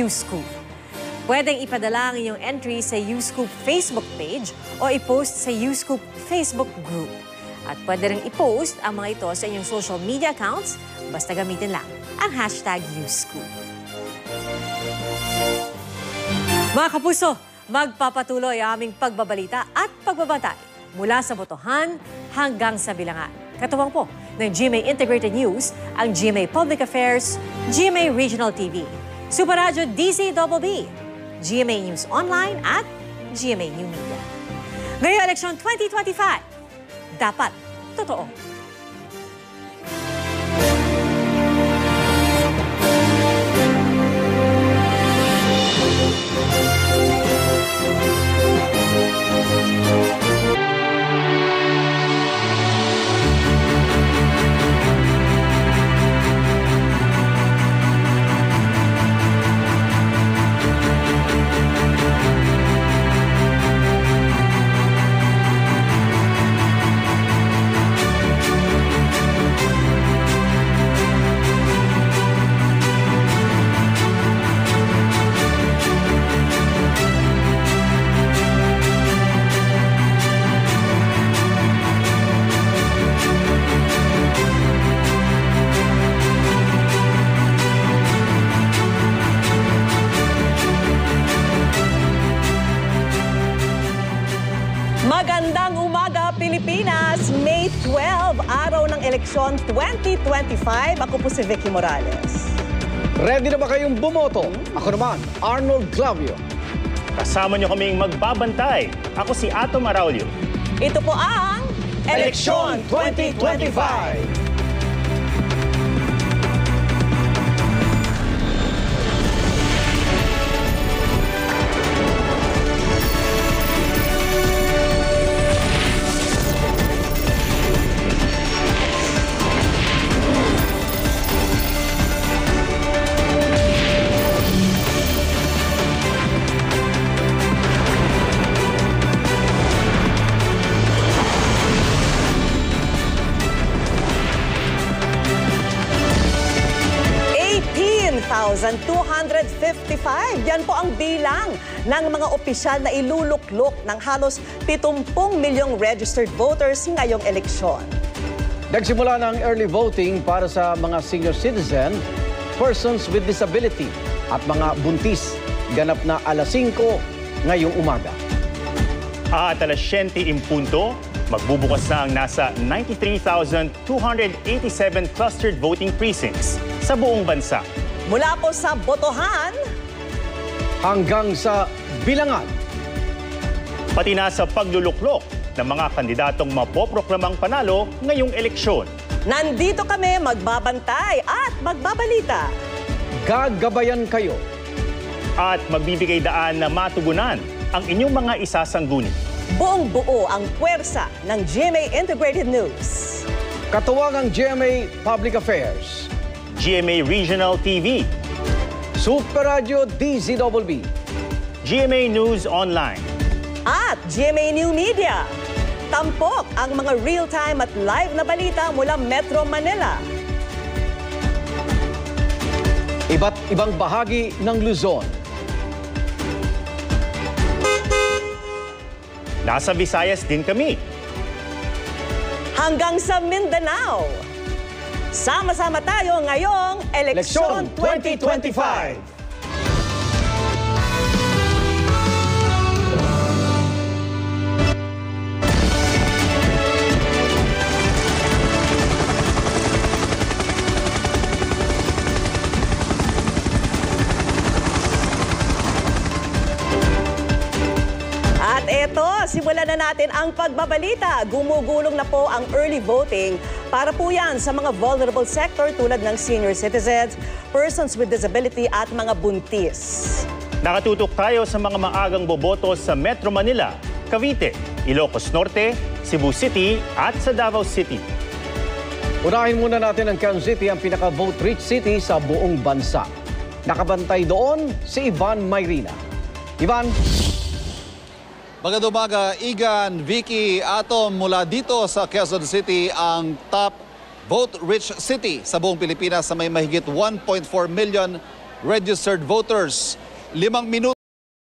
YouScoop. Pwedeng ipadala ang iyong entry sa YouScoop Facebook page o i-post sa YouScoop Facebook group. At pwede rin i-post ang mga ito sa inyong social media accounts, basta gamitin lang ang hashtag YouScoop. Mga kapuso, magpapatuloy ang aming pagbabalita at pagbabantay mula sa botohan hanggang sa bilangan. Katuwang po ng GMA Integrated News, ang GMA Public Affairs, GMA Regional TV, Super Radio DZBB, GMA News Online at GMA New Media. Ngayong eleksyon 2025, dapat totoo. Magandang umaga, Pilipinas! May 12, araw ng eleksyon 2025. Ako po si Vicky Morales. Ready na ba kayong bumoto? Ako naman, Arnold Clavio. Kasama niyo kaming magbabantay. Ako si Atom Araulio. Ito po ang Eleksyon 2025! $255. Yan po ang bilang ng mga opisyal na iluluklok ng halos 70 milyong registered voters ngayong eleksyon. Nagsimula na ang early voting para sa mga senior citizen, persons with disability at mga buntis. Ganap na alas 5 ngayong umaga. At alas 7 in punto, magbubukas na ang nasa 93,287 clustered voting precincts sa buong bansa. Mula po sa botohan hanggang sa bilangan. Pati na sa pagluluklok ng mga kandidatong mapoproklamang panalo ngayong eleksyon. Nandito kami magbabantay at magbabalita. Gagabayan kayo. At magbibigay daan na matugunan ang inyong mga isasangguni. Buong buo ang puwersa ng GMA Integrated News. Katuwang ang GMA Public Affairs, GMA Regional TV, Super Radio DZBB, GMA News Online, at GMA New Media. Tampok ang mga real-time at live na balita mula Metro Manila. Iba't ibang bahagi ng Luzon. Nasa Visayas din kami. Hanggang sa Mindanao. Sama-sama tayo ngayong Eleksyon 2025. Simulan na natin ang pagbabalita. Gumugulong na po ang early voting para po yan sa mga vulnerable sector tulad ng senior citizens, persons with disability at mga buntis. Nakatutok tayo sa mga maagang boboto sa Metro Manila, Cavite, Ilocos Norte, Cebu City at sa Davao City. Unahin muna natin ang Quezon City, ang pinaka-vote-rich city sa buong bansa. Nakabantay doon si Ivan Mayrina. Ivan? Magandang umaga, Igan, Vicky, Atom, mula dito sa Quezon City, ang top vote-rich city sa buong Pilipinas sa may mahigit 1.4 million registered voters. 5 minuto